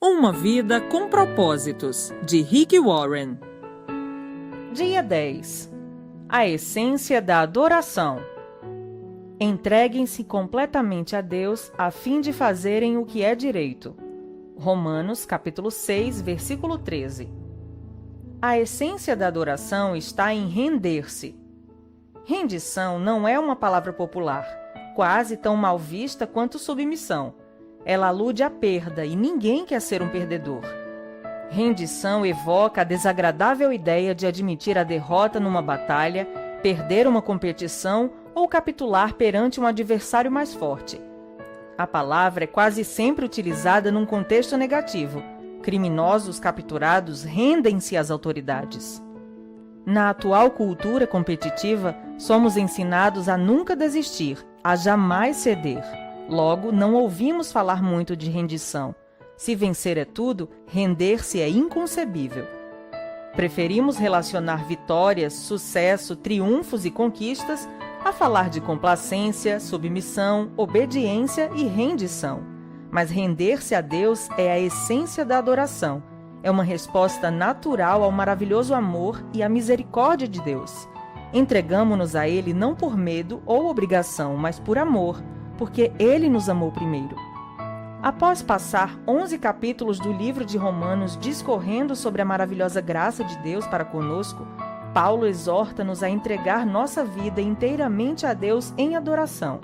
Uma vida com propósitos, de Rick Warren. Dia 10. A essência da adoração. Entreguem-se completamente a Deus a fim de fazerem o que é direito. Romanos, capítulo 6, versículo 13. A essência da adoração está em render-se. Rendição não é uma palavra popular, quase tão mal vista quanto submissão. Ela alude à perda e ninguém quer ser um perdedor. Rendição evoca a desagradável ideia de admitir a derrota numa batalha, perder uma competição ou capitular perante um adversário mais forte. A palavra é quase sempre utilizada num contexto negativo. Criminosos capturados rendem-se às autoridades. Na atual cultura competitiva, somos ensinados a nunca desistir, a jamais ceder. Logo, não ouvimos falar muito de rendição. Se vencer é tudo, render-se é inconcebível. Preferimos relacionar vitórias, sucesso, triunfos e conquistas a falar de complacência, submissão, obediência e rendição. Mas render-se a Deus é a essência da adoração. É uma resposta natural ao maravilhoso amor e à misericórdia de Deus. Entregamo-nos a Ele não por medo ou obrigação, mas por amor, porque Ele nos amou primeiro. Após passar 11 capítulos do livro de Romanos discorrendo sobre a maravilhosa graça de Deus para conosco, Paulo exorta-nos a entregar nossa vida inteiramente a Deus em adoração.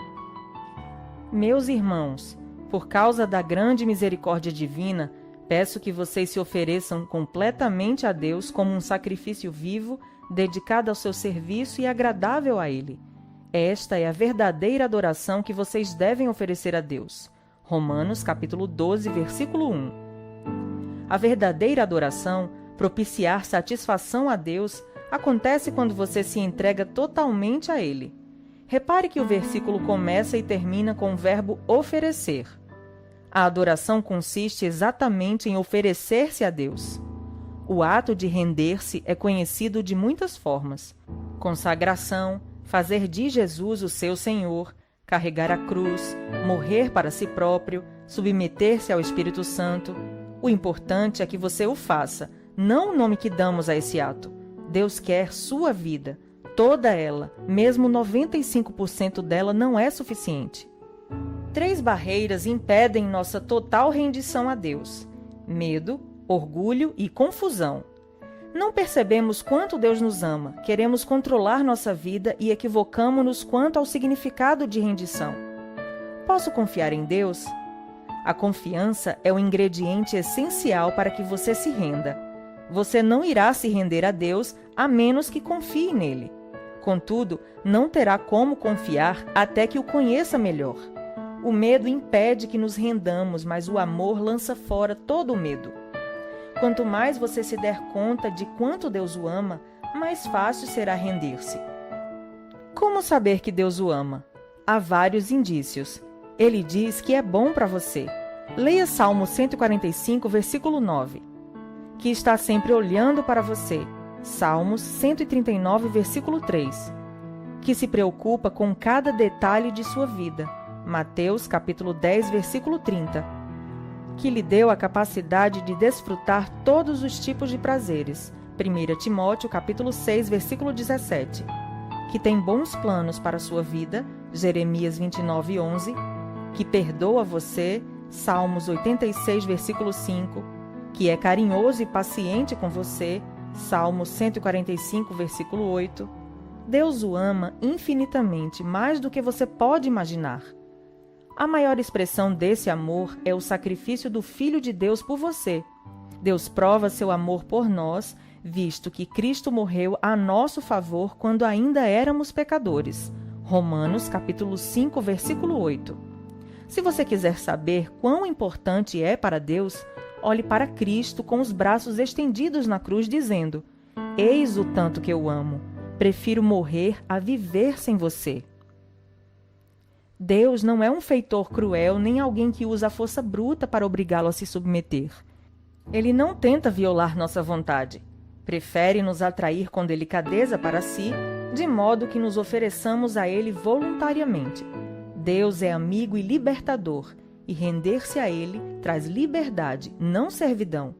Meus irmãos, por causa da grande misericórdia divina, peço que vocês se ofereçam completamente a Deus como um sacrifício vivo, dedicado ao seu serviço e agradável a Ele. Esta é a verdadeira adoração que vocês devem oferecer a Deus. Romanos, capítulo 12, versículo 1. A verdadeira adoração, propiciar satisfação a Deus, acontece quando você se entrega totalmente a Ele. Repare que o versículo começa e termina com o verbo oferecer. A adoração consiste exatamente em oferecer-se a Deus. O ato de render-se é conhecido de muitas formas: consagração, fazer de Jesus o seu Senhor, carregar a cruz, morrer para si próprio, submeter-se ao Espírito Santo. O importante é que você o faça, não o nome que damos a esse ato. Deus quer sua vida, toda ela, mesmo 95% dela não é suficiente. 3 barreiras impedem nossa total rendição a Deus: medo, orgulho e confusão. Não percebemos quanto Deus nos ama, queremos controlar nossa vida e equivocamo-nos quanto ao significado de rendição. Posso confiar em Deus? A confiança é o ingrediente essencial para que você se renda. Você não irá se render a Deus a menos que confie nele. Contudo, não terá como confiar até que o conheça melhor. O medo impede que nos rendamos, mas o amor lança fora todo o medo. Quanto mais você se der conta de quanto Deus o ama, mais fácil será render-se. Como saber que Deus o ama? Há vários indícios. Ele diz que é bom para você. Leia Salmo 145, versículo 9. Que está sempre olhando para você. Salmos 139, versículo 3. Que se preocupa com cada detalhe de sua vida. Mateus, capítulo 10, versículo 30. Que lhe deu a capacidade de desfrutar todos os tipos de prazeres. 1 Timóteo, capítulo 6, versículo 17. Que tem bons planos para a sua vida. Jeremias 29, 11. Que perdoa você. Salmos 86, versículo 5. Que é carinhoso e paciente com você. Salmos 145, versículo 8. Deus o ama infinitamente, mais do que você pode imaginar. A maior expressão desse amor é o sacrifício do Filho de Deus por você. Deus prova seu amor por nós, visto que Cristo morreu a nosso favor quando ainda éramos pecadores. Romanos, capítulo 5, versículo 8. Se você quiser saber quão importante é para Deus, olhe para Cristo com os braços estendidos na cruz, dizendo: Eis o tanto que eu amo. Prefiro morrer a viver sem você. Deus não é um feitor cruel nem alguém que usa a força bruta para obrigá-lo a se submeter. Ele não tenta violar nossa vontade. Prefere nos atrair com delicadeza para si, de modo que nos ofereçamos a Ele voluntariamente. Deus é amigo e libertador. e render-se a Ele traz liberdade, não servidão.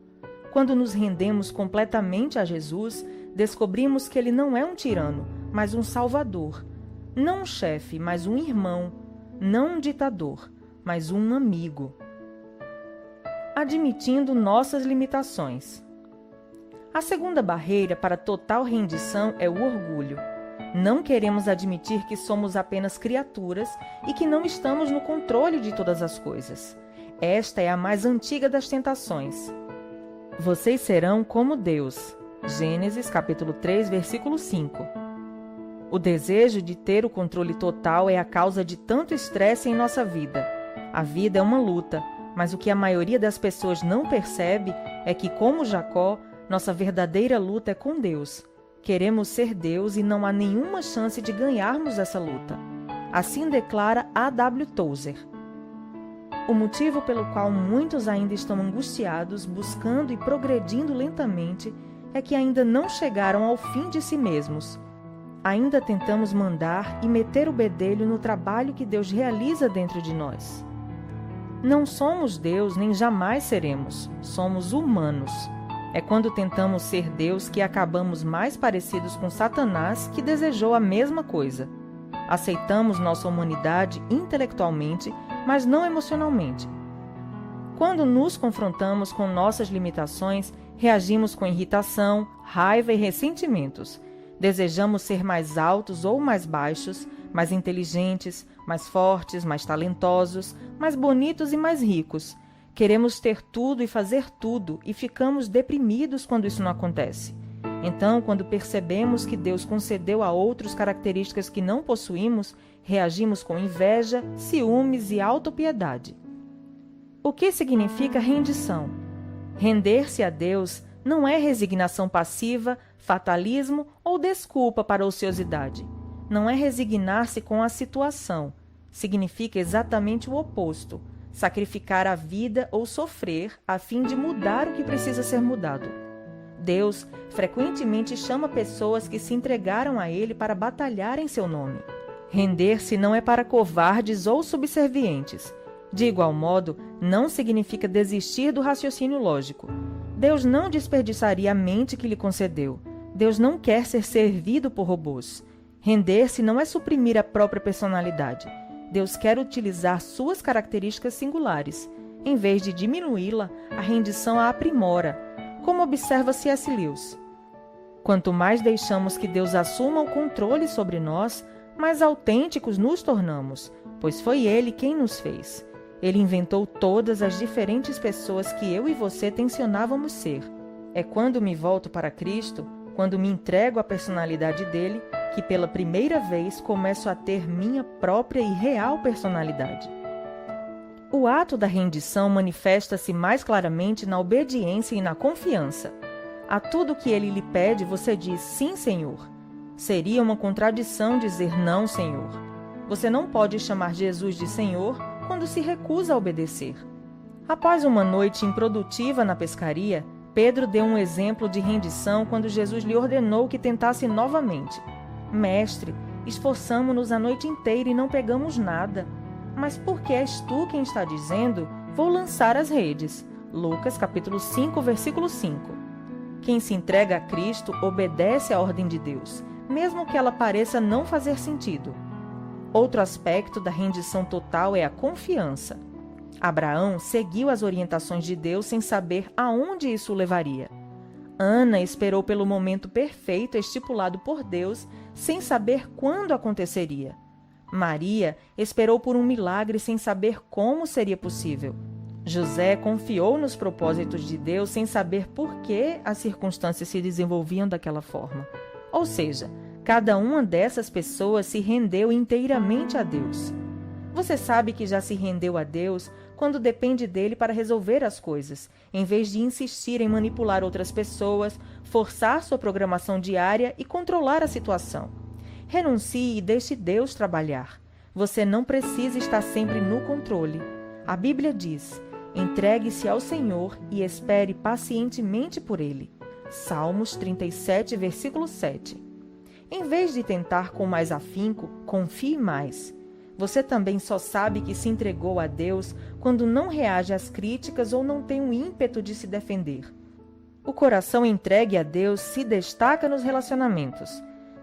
Quando nos rendemos completamente a Jesus, descobrimos que Ele não é um tirano, mas um salvador. Não um chefe, mas um irmão. Não um ditador, mas um amigo. Admitindo nossas limitações. A segunda barreira para total rendição é o orgulho. Não queremos admitir que somos apenas criaturas e que não estamos no controle de todas as coisas. Esta é a mais antiga das tentações. Vocês serão como Deus. Gênesis capítulo 3, versículo 5. O desejo de ter o controle total é a causa de tanto estresse em nossa vida. A vida é uma luta, mas o que a maioria das pessoas não percebe é que, como Jacó, nossa verdadeira luta é com Deus. Queremos ser Deus e não há nenhuma chance de ganharmos essa luta. Assim declara A.W. Tozer. O motivo pelo qual muitos ainda estão angustiados, buscando e progredindo lentamente, é que ainda não chegaram ao fim de si mesmos. Ainda tentamos mandar e meter o bedelho no trabalho que Deus realiza dentro de nós. Não somos Deus nem jamais seremos, somos humanos. É quando tentamos ser Deus que acabamos mais parecidos com Satanás, que desejou a mesma coisa. Aceitamos nossa humanidade intelectualmente, mas não emocionalmente. Quando nos confrontamos com nossas limitações, reagimos com irritação, raiva e ressentimentos. Desejamos ser mais altos ou mais baixos, mais inteligentes, mais fortes, mais talentosos, mais bonitos e mais ricos. Queremos ter tudo e fazer tudo e ficamos deprimidos quando isso não acontece. Então, quando percebemos que Deus concedeu a outros características que não possuímos, reagimos com inveja, ciúmes e autopiedade. O que significa rendição? Render-se a Deus não é resignação passiva, fatalismo ou desculpa para a ociosidade. Não é resignar-se com a situação. Significa exatamente o oposto. Sacrificar a vida ou sofrer a fim de mudar o que precisa ser mudado. Deus frequentemente chama pessoas que se entregaram a Ele para batalhar em seu nome. Render-se não é para covardes ou subservientes. De igual modo, não significa desistir do raciocínio lógico. Deus não desperdiçaria a mente que lhe concedeu. Deus não quer ser servido por robôs. Render-se não é suprimir a própria personalidade. Deus quer utilizar suas características singulares. Em vez de diminuí-la, a rendição a aprimora, como observa C.S. Lewis. Quanto mais deixamos que Deus assuma o controle sobre nós, mais autênticos nos tornamos, pois foi Ele quem nos fez. Ele inventou todas as diferentes pessoas que eu e você tensionávamos ser. É quando me volto para Cristo, quando me entrego à personalidade dele, que pela primeira vez começo a ter minha própria e real personalidade. O ato da rendição manifesta-se mais claramente na obediência e na confiança. A tudo que ele lhe pede, você diz sim, Senhor. Seria uma contradição dizer não, Senhor. Você não pode chamar Jesus de Senhor quando se recusa a obedecer. Após uma noite improdutiva na pescaria, Pedro deu um exemplo de rendição quando Jesus lhe ordenou que tentasse novamente. Mestre, esforçamo-nos a noite inteira e não pegamos nada. Mas por que és tu quem está dizendo, vou lançar as redes? Lucas capítulo 5, versículo 5. Quem se entrega a Cristo obedece à ordem de Deus, mesmo que ela pareça não fazer sentido. Outro aspecto da rendição total é a confiança. Abraão seguiu as orientações de Deus sem saber aonde isso o levaria. Ana esperou pelo momento perfeito estipulado por Deus, sem saber quando aconteceria. Maria esperou por um milagre sem saber como seria possível. José confiou nos propósitos de Deus sem saber por que as circunstâncias se desenvolviam daquela forma. Ou seja, cada uma dessas pessoas se rendeu inteiramente a Deus. Você sabe que já se rendeu a Deus quando depende dele para resolver as coisas, em vez de insistir em manipular outras pessoas, forçar sua programação diária e controlar a situação. Renuncie e deixe Deus trabalhar. Você não precisa estar sempre no controle. A Bíblia diz: entregue-se ao Senhor e espere pacientemente por Ele. Salmos 37, versículo 7. Em vez de tentar com mais afinco, confie mais. Você também só sabe que se entregou a Deus quando não reage às críticas ou não tem o ímpeto de se defender. O coração entregue a Deus se destaca nos relacionamentos.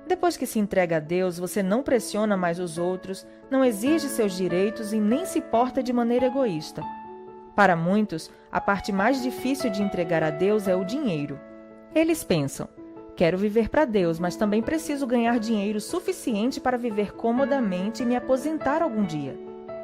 Depois que se entrega a Deus, você não pressiona mais os outros, não exige seus direitos e nem se porta de maneira egoísta. Para muitos, a parte mais difícil de entregar a Deus é o dinheiro. Eles pensam: quero viver para Deus, mas também preciso ganhar dinheiro suficiente para viver comodamente e me aposentar algum dia.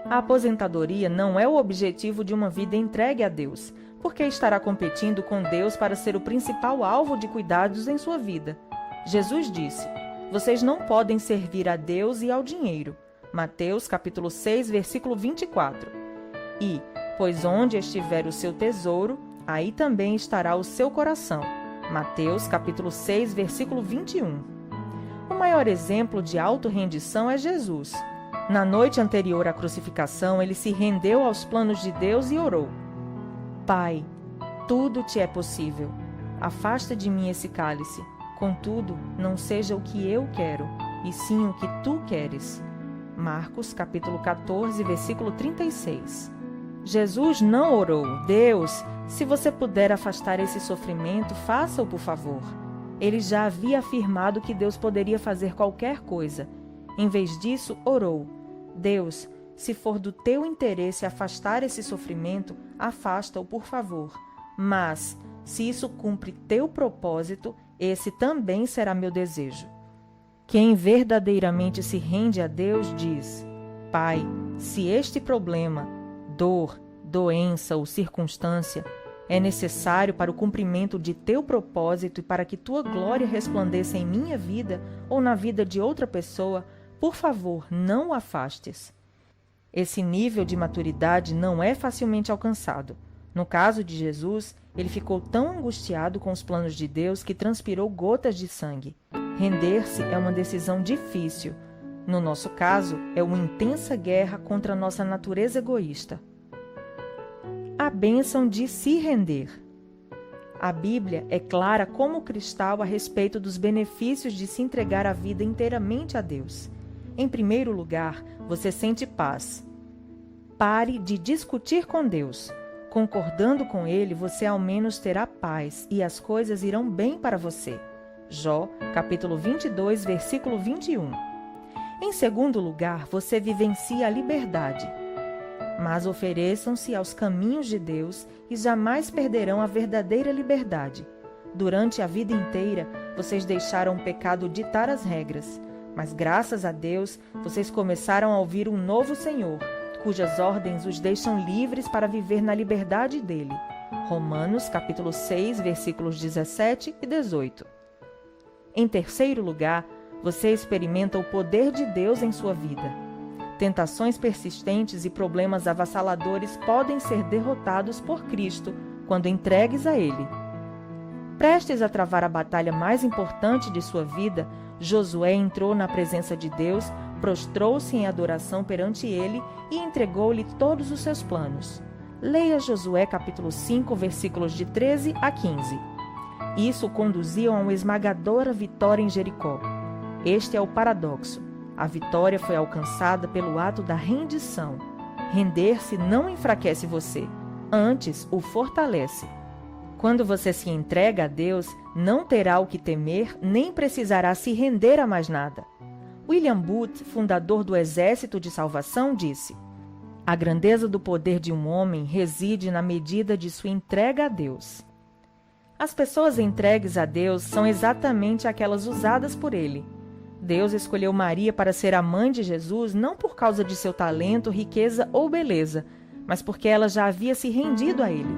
A aposentadoria não é o objetivo de uma vida entregue a Deus, porque estará competindo com Deus para ser o principal alvo de cuidados em sua vida. Jesus disse: vocês não podem servir a Deus e ao dinheiro. Mateus capítulo 6, versículo 24. E, pois onde estiver o seu tesouro, aí também estará o seu coração. Mateus capítulo 6, versículo 21. O maior exemplo de autorrendição é Jesus. Na noite anterior à crucificação, ele se rendeu aos planos de Deus e orou: Pai, tudo te é possível. Afasta de mim esse cálice. Contudo, não seja o que eu quero, e sim o que tu queres. Marcos, capítulo 14, versículo 36. Jesus não orou: Deus, se você puder afastar esse sofrimento, faça-o, por favor. Ele já havia afirmado que Deus poderia fazer qualquer coisa. Em vez disso, orou: Deus, se for do teu interesse afastar esse sofrimento, afasta-o, por favor. Mas, se isso cumpre teu propósito, esse também será meu desejo. Quem verdadeiramente se rende a Deus diz: Pai, se este problema, dor, doença ou circunstância é necessário para o cumprimento de teu propósito e para que tua glória resplandeça em minha vida ou na vida de outra pessoa, por favor, não o afastes. Esse nível de maturidade não é facilmente alcançado. No caso de Jesus, ele ficou tão angustiado com os planos de Deus que transpirou gotas de sangue. Render-se é uma decisão difícil. No nosso caso, é uma intensa guerra contra a nossa natureza egoísta. A bênção de se render. A Bíblia é clara como cristal a respeito dos benefícios de se entregar a vida inteiramente a Deus. Em primeiro lugar, você sente paz. Pare de discutir com Deus. Concordando com Ele, você ao menos terá paz e as coisas irão bem para você. Jó, capítulo 22, versículo 21. Em segundo lugar, você vivencia a liberdade. Mas ofereçam-se aos caminhos de Deus e jamais perderão a verdadeira liberdade. Durante a vida inteira, vocês deixaram o pecado ditar as regras. Mas graças a Deus, vocês começaram a ouvir um novo Senhor, cujas ordens os deixam livres para viver na liberdade dele. Romanos, capítulo 6, versículos 17 e 18. Em terceiro lugar, você experimenta o poder de Deus em sua vida. Tentações persistentes e problemas avassaladores podem ser derrotados por Cristo quando entregues a Ele. Prestes a travar a batalha mais importante de sua vida, Josué entrou na presença de Deus, prostrou-se em adoração perante Ele e entregou-lhe todos os seus planos. Leia Josué capítulo 5, versículos de 13 a 15. Isso o conduziu a uma esmagadora vitória em Jericó. Este é o paradoxo. A vitória foi alcançada pelo ato da rendição. Render-se não enfraquece você, antes o fortalece. Quando você se entrega a Deus, não terá o que temer, nem precisará se render a mais nada. William Booth, fundador do Exército de Salvação, disse: a grandeza do poder de um homem reside na medida de sua entrega a Deus. As pessoas entregues a Deus são exatamente aquelas usadas por Ele. Deus escolheu Maria para ser a mãe de Jesus não por causa de seu talento, riqueza ou beleza, mas porque ela já havia se rendido a Ele.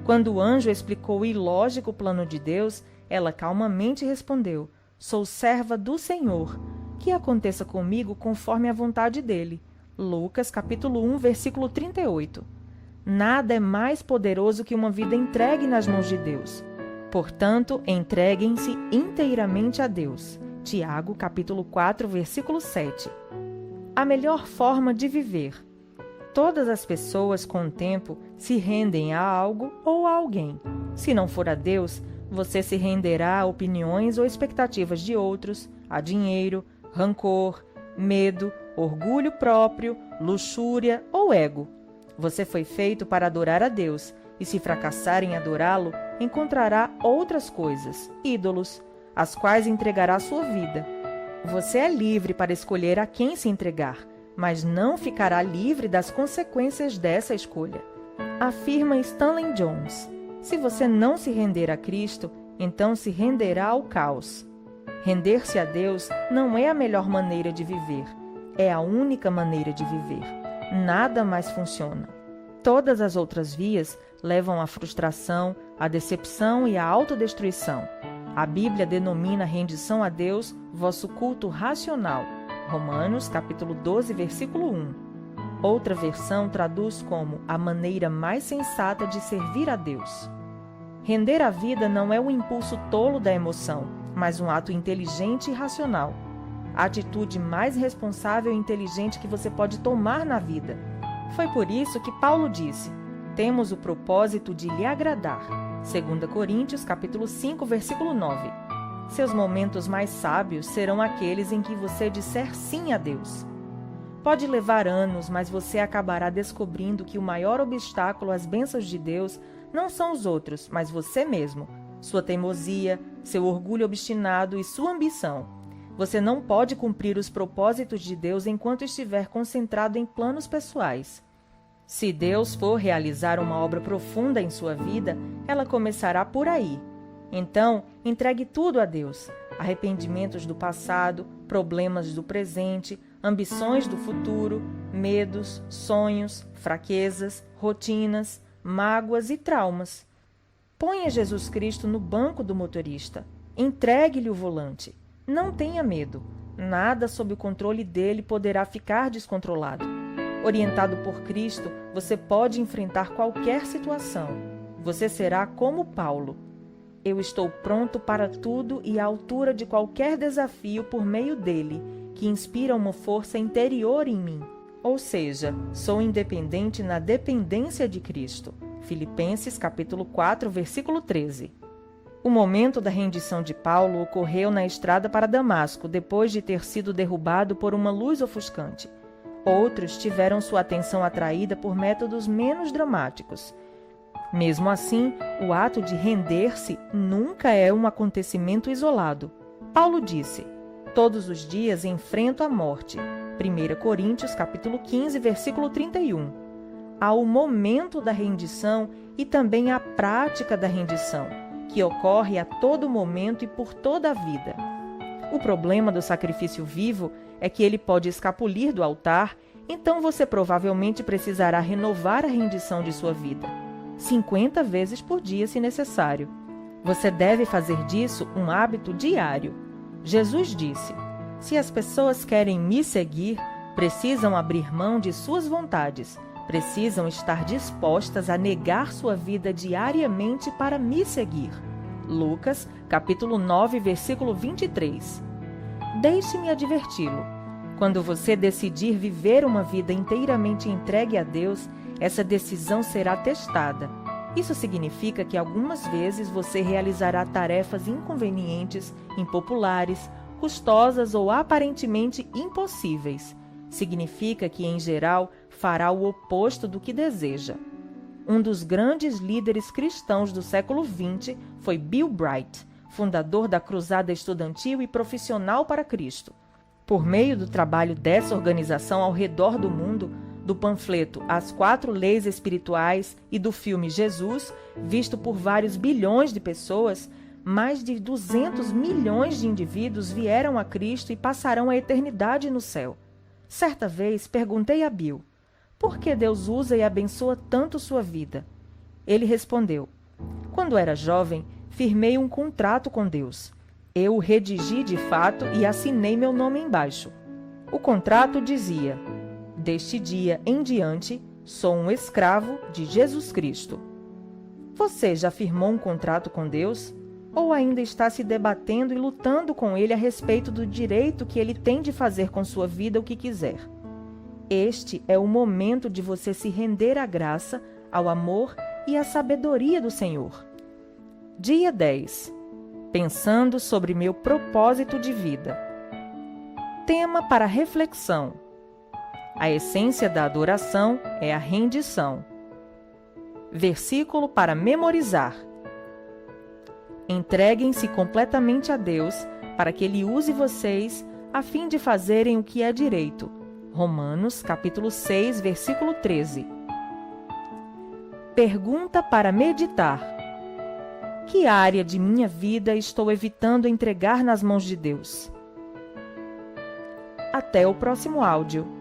Quando o anjo explicou o ilógico plano de Deus, ela calmamente respondeu: sou serva do Senhor. Que aconteça comigo conforme a vontade dele. Lucas, capítulo 1, versículo 38. Nada é mais poderoso que uma vida entregue nas mãos de Deus. Portanto, entreguem-se inteiramente a Deus. Tiago, capítulo 4, versículo 7. A melhor forma de viver. Todas as pessoas, com o tempo, se rendem a algo ou a alguém. Se não for a Deus, você se renderá a opiniões ou expectativas de outros, a dinheiro, rancor, medo orgulho próprio, luxúria ou ego. Você foi feito para adorar a Deus, e se fracassar em adorá-lo, encontrará outras coisas, ídolos, às quais entregará sua vida. Você é livre para escolher a quem se entregar, mas não ficará livre das consequências dessa escolha. Afirma Stanley Jones: se você não se render a Cristo, então se renderá ao caos. Render-se a Deus não é a melhor maneira de viver, é a única maneira de viver. Nada mais funciona. Todas as outras vias levam à frustração, à decepção e à autodestruição. A Bíblia denomina a rendição a Deus vosso culto racional. Romanos, capítulo 12, versículo 1. Outra versão traduz como a maneira mais sensata de servir a Deus. Render a vida não é um impulso tolo da emoção, mas um ato inteligente e racional. A atitude mais responsável e inteligente que você pode tomar na vida. Foi por isso que Paulo disse: temos o propósito de lhe agradar. 2 Coríntios, capítulo 5, versículo 9. Seus momentos mais sábios serão aqueles em que você disser sim a Deus. Pode levar anos, mas você acabará descobrindo que o maior obstáculo às bênçãos de Deus não são os outros, mas você mesmo, sua teimosia, seu orgulho obstinado e sua ambição. Você não pode cumprir os propósitos de Deus enquanto estiver concentrado em planos pessoais. Se Deus for realizar uma obra profunda em sua vida, ela começará por aí. Então, entregue tudo a Deus: arrependimentos do passado, problemas do presente, ambições do futuro, medos, sonhos, fraquezas, rotinas, mágoas e traumas. Ponha Jesus Cristo no banco do motorista. Entregue-lhe o volante. Não tenha medo. Nada sob o controle dele poderá ficar descontrolado. Orientado por Cristo, você pode enfrentar qualquer situação. Você será como Paulo. Eu estou pronto para tudo e à altura de qualquer desafio por meio dele, que inspira uma força interior em mim. Ou seja, sou independente na dependência de Cristo. Filipenses capítulo 4, versículo 13. O momento da rendição de Paulo ocorreu na estrada para Damasco, depois de ter sido derrubado por uma luz ofuscante. Outros tiveram sua atenção atraída por métodos menos dramáticos. Mesmo assim, o ato de render-se nunca é um acontecimento isolado. Paulo disse: todos os dias enfrento a morte. 1 Coríntios capítulo 15, versículo 31. Há o momento da rendição e também a prática da rendição, que ocorre a todo momento e por toda a vida. O problema do sacrifício vivo é que ele pode escapulir do altar, então você provavelmente precisará renovar a rendição de sua vida, 50 vezes por dia se necessário. Você deve fazer disso um hábito diário. Jesus disse: se as pessoas querem me seguir, precisam abrir mão de suas vontades, precisam estar dispostas a negar sua vida diariamente para me seguir. Lucas, capítulo 9, versículo 23. Deixe-me adverti-lo. Quando você decidir viver uma vida inteiramente entregue a Deus, essa decisão será testada. Isso significa que algumas vezes você realizará tarefas inconvenientes, impopulares, custosas ou aparentemente impossíveis. Significa que, em geral, fará o oposto do que deseja. Um dos grandes líderes cristãos do século XX foi Bill Bright, fundador da Cruzada Estudantil e Profissional para Cristo. Por meio do trabalho dessa organização ao redor do mundo, do panfleto As 4 Leis Espirituais e do filme Jesus, visto por vários bilhões de pessoas, mais de 200 milhões de indivíduos vieram a Cristo e passarão a eternidade no céu. Certa vez perguntei a Bill: por que Deus usa e abençoa tanto sua vida? Ele respondeu: quando era jovem, firmei um contrato com Deus. Eu o redigi de fato e assinei meu nome embaixo. O contrato dizia: deste dia em diante, sou um escravo de Jesus Cristo. Você já firmou um contrato com Deus? Ou ainda está se debatendo e lutando com Ele a respeito do direito que Ele tem de fazer com sua vida o que quiser? Este é o momento de você se render à graça, ao amor e à sabedoria do Senhor. Dia 10. Pensando sobre meu propósito de vida. Tema para reflexão: A essência da adoração é a rendição. Versículo para memorizar. Entreguem-se completamente a Deus para que Ele use vocês a fim de fazerem o que é direito. Romanos, capítulo 6, versículo 13. Pergunta para meditar. Que área de minha vida estou evitando entregar nas mãos de Deus? Até o próximo áudio.